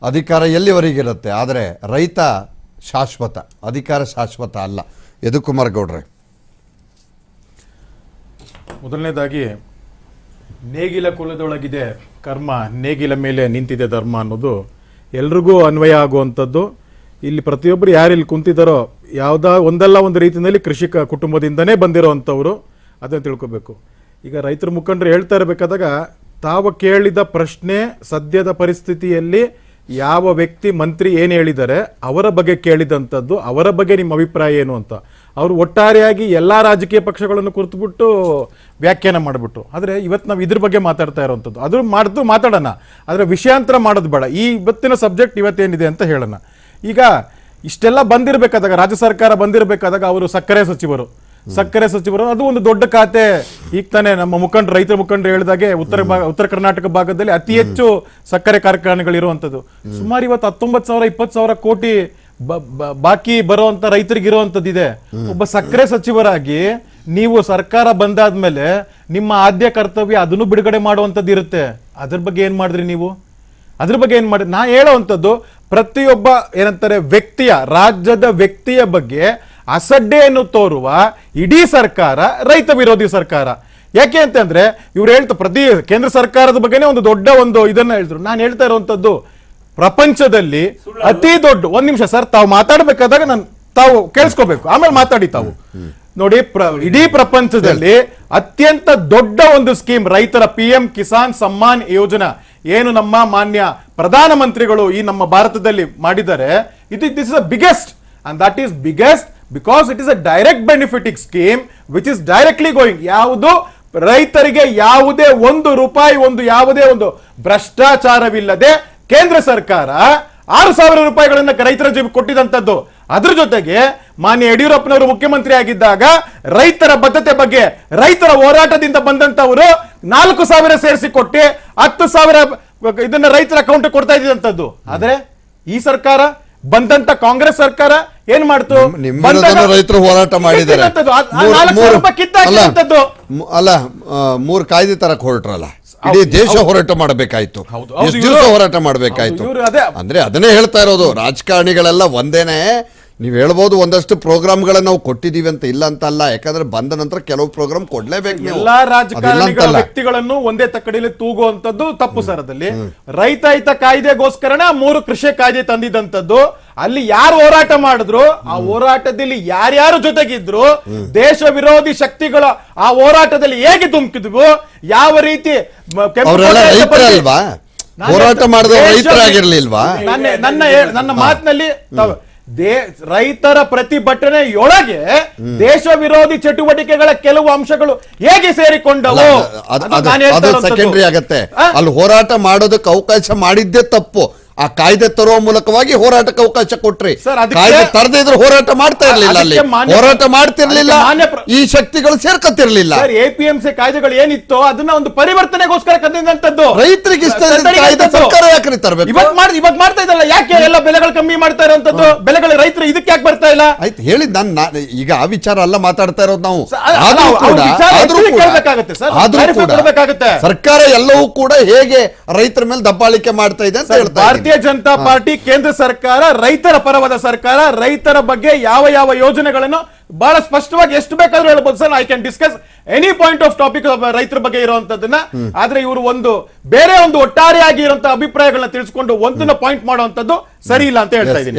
ಅಧಿಕಾರ ಎಲ್ಲಿವರೆಗಿರುತ್ತೆ, ಆದರೆ ರೈತ ಶಾಶ್ವತ, ಅಧಿಕಾರ ಶಾಶ್ವತ ಅಲ್ಲ. ಯದುಕುಮಾರ್ ಗೌಡ್ರೆ, ಮೊದಲನೇದಾಗಿ ನೇಗಿಲ ಕುಲದೊಳಗಿದೆ ಕರ್ಮ, ನೇಗಿಲ ಮೇಲೆ ನಿಂತಿದೆ ಧರ್ಮ ಅನ್ನೋದು ಎಲ್ರಿಗೂ ಅನ್ವಯ ಆಗುವಂಥದ್ದು. ಇಲ್ಲಿ ಪ್ರತಿಯೊಬ್ಬರು ಯಾರು ಇಲ್ಲಿ ಕುಂತಿದ್ದಾರೋ ಒಂದಲ್ಲ ಒಂದು ರೀತಿಯಲ್ಲಿ ಕೃಷಿಕ ಕುಟುಂಬದಿಂದನೇ ಬಂದಿರೋವಂಥವ್ರು, ಅದನ್ನು ತಿಳ್ಕೊಬೇಕು. ಈಗ ರೈತರ ಮುಖಂಡರು ಹೇಳ್ತಾ ಇರಬೇಕಾದಾಗ ತಾವು ಕೇಳಿದ ಪ್ರಶ್ನೆ ಸದ್ಯದ ಪರಿಸ್ಥಿತಿಯಲ್ಲಿ ಯಾವ ವ್ಯಕ್ತಿ ಮಂತ್ರಿ ಏನು ಹೇಳಿದ್ದಾರೆ ಅವರ ಬಗ್ಗೆ ಕೇಳಿದಂಥದ್ದು, ಅವರ ಬಗ್ಗೆ ನಿಮ್ಮ ಅಭಿಪ್ರಾಯ ಏನು ಅಂತ. ಅವರು ಒಟ್ಟಾರೆಯಾಗಿ ಎಲ್ಲ ರಾಜಕೀಯ ಪಕ್ಷಗಳನ್ನು ಕುರಿತುಬಿಟ್ಟು ವ್ಯಾಖ್ಯಾನ ಮಾಡಿಬಿಟ್ಟು. ಆದರೆ ಇವತ್ತು ನಾವು ಇದ್ರ ಬಗ್ಗೆ ಮಾತಾಡ್ತಾ ಇರೋವಂಥದ್ದು, ಅದು ಮಾತಾಡೋಣ, ಆದರೆ ವಿಷಯಾಂತರ ಮಾಡೋದು ಬೇಡ. ಈ ಇವತ್ತಿನ ಸಬ್ಜೆಕ್ಟ್ ಇವತ್ತೇನಿದೆ ಅಂತ ಹೇಳೋಣ. ಈಗ ಇಷ್ಟೆಲ್ಲ ಬಂದಿರಬೇಕಾದಾಗ, ರಾಜ್ಯ ಸರ್ಕಾರ ಬಂದಿರಬೇಕಾದಾಗ ಅವರು ಸಕ್ಕರೆ ಸಚಿವರು ಅದು ಒಂದು ದೊಡ್ಡ ಖಾತೆ. ಈಗ ತಾನೇ ನಮ್ಮ ರೈತರ ಮುಖಂಡರು ಹೇಳಿದಾಗೆ ಉತ್ತರ ಕರ್ನಾಟಕ ಭಾಗದಲ್ಲಿ ಅತಿ ಹೆಚ್ಚು ಸಕ್ಕರೆ ಕಾರ್ಖಾನೆಗಳಿರುವಂಥದ್ದು. ಸುಮಾರು ಇವತ್ತು 19,000 20,000 ಕೋಟಿ ಬಾಕಿ ಬರುವಂತ ರೈತರಿಗೆ ಇರುವಂತದ್ದಿದೆ. ಒಬ್ಬ ಸಕ್ಕರೆ ಸಚಿವರಾಗಿ ನೀವು ಸರ್ಕಾರ ಬಂದಾದ್ಮೇಲೆ ನಿಮ್ಮ ಆದ್ಯ ಕರ್ತವ್ಯ ಅದನ್ನು ಬಿಡುಗಡೆ ಮಾಡುವಂತದ್ದು ಇರುತ್ತೆ. ಅದ್ರ ಬಗ್ಗೆ ಏನ್ ಮಾಡಿದ್ರಿ ನೀವು? ಅದ್ರ ಬಗ್ಗೆ ಏನ್ ಮಾಡಿದ್ರಿ? ನಾ ಹೇಳೋವಂಥದ್ದು, ಪ್ರತಿಯೊಬ್ಬ ಏನಂತಾರೆ ರಾಜ್ಯದ ವ್ಯಕ್ತಿಯ ಬಗ್ಗೆ ಅಸಡ್ಡೆಯನ್ನು ತೋರುವ ಇಡೀ ಸರ್ಕಾರ ರೈತ ವಿರೋಧಿ ಸರ್ಕಾರ. ಯಾಕೆ ಅಂತಂದ್ರೆ ಇವ್ರು ಪ್ರತಿ ಕೇಂದ್ರ ಸರ್ಕಾರದ ಬಗ್ಗೆನೇ ಒಂದು ದೊಡ್ಡ ಇದನ್ನ ಹೇಳಿದ್ರು. ನಾನು ಹೇಳ್ತಾ ಇರುವಂತದ್ದು, ಪ್ರಪಂಚದಲ್ಲಿ ಅತಿ ದೊಡ್ಡ, ಒಂದ್ ನಿಮಿಷ ಸರ್, ತಾವು ಮಾತಾಡ್ಬೇಕಾದಾಗ ತಾವು ಕೇಳಿಸ್ಕೋಬೇಕು, ಆಮೇಲೆ ಮಾತಾಡಿ ತಾವು. ನೋಡಿ, ಇಡೀ ಪ್ರಪಂಚದಲ್ಲಿ ಅತ್ಯಂತ ದೊಡ್ಡ ಒಂದು ಸ್ಕೀಮ್ ರೈತರ PM ಕಿಸಾನ್ ಸಮ್ಮಾನ್ ಯೋಜನಾ ಏನು ನಮ್ಮ ಮಾನ್ಯ ಪ್ರಧಾನಮಂತ್ರಿಗಳು ಈ ನಮ್ಮ ಭಾರತದಲ್ಲಿ ಮಾಡಿದ್ದಾರೆ. This is the biggest, and that is biggest because it is a direct benefiting scheme which is directly going. ಯಾವುದು ರೈತರಿಗೆ ಯಾವುದೇ ₹1 ಯಾವುದೇ ಒಂದು ಭ್ರಷ್ಟಾಚಾರವಿಲ್ಲದೆ ಕೇಂದ್ರ ಸರ್ಕಾರ 6,000 ರೂಪಾಯಿಗಳನ್ನ ರೈತರ ಜೀವಕ್ಕೆ ಕೊಟ್ಟಿದಂತದ್ದು. ಅದ್ರ ಜೊತೆಗೆ ಮಾನ್ಯ ಯಡಿಯೂರಪ್ಪನವರು ಮುಖ್ಯಮಂತ್ರಿ ಆಗಿದ್ದಾಗ ರೈತರ ಬದ್ಧತೆ ಬಗ್ಗೆ, ರೈತರ ಹೋರಾಟದಿಂದ ಬಂದಂತವರು 4,000 ಸೇರಿಸಿ ಕೊಟ್ಟು 10,000 ಇದನ್ನ ರೈತರ ಅಕೌಂಟ್ ಕೊಡ್ತಾ ಇದ್ದಂತದ್ದು. ಆದ್ರೆ ಈ ಸರ್ಕಾರ ಬಂದಂತ ಕಾಂಗ್ರೆಸ್ ಸರ್ಕಾರ ಏನ್ ಮಾಡ್ತು? ರೈತರು ಹೋರಾಟ ಮಾಡಿದ್ದಾರೆ, ಅಲ್ಲ 3 ಕಾಯ್ದೆ ತರಕ್ ಹೊರಟ್ರಲ್ಲ, ಇಡೀ ದೇಶ ಹೋರಾಟ ಮಾಡಬೇಕಾಯ್ತು. ಎಷ್ಟು ದಿವಸ ಹೋರಾಟ ಮಾಡಬೇಕಾಯ್ತು ಅಂದ್ರೆ ಅದನ್ನೇ ಹೇಳ್ತಾ ಇರೋದು. ರಾಜಕಾರಣಿಗಳೆಲ್ಲ ಒಂದೇನೆ. ನೀವು ಹೇಳ್ಬೋದು ಒಂದಷ್ಟು ಪ್ರೋಗ್ರಾಮ್ಗಳನ್ನ ನಾವು ಕೊಟ್ಟಿದೀವಿ ಅಂತ, ಇಲ್ಲ ಅಂತ ಅಲ್ಲ. ಯಾಕಂದ್ರೆ ಬಂದ ನಂತರ ಕೆಲವು ಪ್ರೋಗ್ರಾಮ್ ಕೊಡ್ಲೇಬೇಕು. ಎಲ್ಲಾ ರಾಜಕಾರಣಿಗಳ ವ್ಯಕ್ತಿಗಳನ್ನು ಒಂದೇ ತಕ್ಕಡಿಯಲ್ಲಿ ತೂಗುವಂತದ್ದು ತಪ್ಪು ಸರ್. ಅದಲ್ಲಿ ರೈತ ಹಿತ ಕಾಯ್ದೆಗೋಸ್ಕರನೇ 3 ಕೃಷಿ ಕಾಯ್ದೆ ತಂದಿದ್ದಂಥದ್ದು. ಅಲ್ಲಿ ಯಾರು ಹೋರಾಟ ಮಾಡಿದ್ರು, ಆ ಹೋರಾಟದಲ್ಲಿ ಯಾರ್ಯಾರು ಜೊತೆಗಿದ್ರು, ದೇಶ ವಿರೋಧಿ ಶಕ್ತಿಗಳ ಆ ಹೋರಾಟದಲ್ಲಿ ಹೇಗೆ ಧುಮುಕಿದ್ವು, ಯಾವ ರೀತಿ ಹೋರಾಟ ಮಾಡಿದ ರೈತರಾಗಿರ್ಲಿಲ್ವಾ? ನನ್ನ ಮಾತಿನಲ್ಲಿ ರೈತರ ಪ್ರತಿಭಟನೆಯೊಳಗೆ ದೇಶ ವಿರೋಧಿ ಚಟುವಟಿಕೆಗಳ ಕೆಲವು ಅಂಶಗಳು ಹೇಗೆ ಸೇರಿಕೊಂಡವು ಸೆಕೆಂಡರಿ ಆಗತ್ತೆ. ಅಲ್ಲಿ ಹೋರಾಟ ಮಾಡೋದಕ್ಕೆ ಅವಕಾಶ ಮಾಡಿದ್ದೇ ತಪ್ಪು. ಆ ಕಾಯ್ದೆ ತರುವ ಮೂಲಕವಾಗಿ ಹೋರಾಟಕ್ಕೆ ಅವಕಾಶ ಕೊಟ್ರಿ. ಕಾಯ್ದೆ ತರದೇ ಇದ್ರೆ ಹೋರಾಟ ಮಾಡ್ತಾ ಇರ್ಲಿಲ್ಲ, ಅಲ್ಲಿ ಹೋರಾಟ ಮಾಡ್ತಿರ್ಲಿಲ್ಲ, ಈ ಶಕ್ತಿಗಳು ಸೇರ್ಕತ್ತಿರ್ಲಿಲ್ಲ. APMC ಕಾಯ್ದೆಗಳು ಏನಿತ್ತು ಅದನ್ನ ಒಂದು ಪರಿವರ್ತನೆಗೋಸ್ಕರ ತಂದಿದ್ದಂತದ್ದು. ರೈತರಿಗೆ ಇಷ್ಟ ಕಾಯ್ದೆ ಸರ್ಕಾರ ಯಾಕೆ ತರಬೇಕು? ಇವಾಗ ಮಾಡ್ತಾ ಇದ್ದಲ್ಲ, ಯಾಕೆ ಎಲ್ಲ ಬೆಲೆಗಳು ಕಮ್ಮಿ ಮಾಡ್ತಾ ಇರುವಂತದ್ದು? ಬೆಲೆಗಳು ರೈತರು ಇದಕ್ಕೆ ಯಾಕೆ ಬರ್ತಾ ಇಲ್ಲ? ಆಯ್ತು ಹೇಳಿ, ಈಗ ಆ ವಿಚಾರ ಅಲ್ಲ ಮಾತಾಡ್ತಾ ಇರೋದು ನಾವು. ಸರ್ಕಾರ ಎಲ್ಲವೂ ಕೂಡ ಹೇಗೆ ರೈತರ ಮೇಲೆ ದಬ್ಬಾಳಿಕೆ ಮಾಡ್ತಾ ಇದೆ ಅಂತ ಹೇಳ್ತಾ. ಭಾರತೀಯ ಜನತಾ ಪಾರ್ಟಿ ಕೇಂದ್ರ ಸರ್ಕಾರ ರೈತರ ಪರವಾದ ಸರ್ಕಾರ. ರೈತರ ಬಗ್ಗೆ ಯಾವ ಯೋಜನೆಗಳನ್ನು ಬಹಳ ಸ್ಪಷ್ಟವಾಗಿ ಎಷ್ಟು ಬೇಕಾದ್ರೂ ಹೇಳ್ಬೋದು sir. I can discuss any point of topic ರೈತರ ಬಗ್ಗೆ ಇರುವಂತದನ್ನ. ಆದ್ರೆ ಇವರು ಬೇರೆ ಒಂದು ಒಟ್ಟಾರೆಯಾಗಿ ಇರುವಂತಹ ಅಭಿಪ್ರಾಯಗಳನ್ನ ತಿಳಿಸ್ಕೊಂಡು ಒಂದನ್ನ ಪಾಯಿಂಟ್ ಮಾಡುವಂತದ್ದು ಸರಿ ಇಲ್ಲ ಅಂತ ಹೇಳ್ತಾ ಇದ್ದೀನಿ.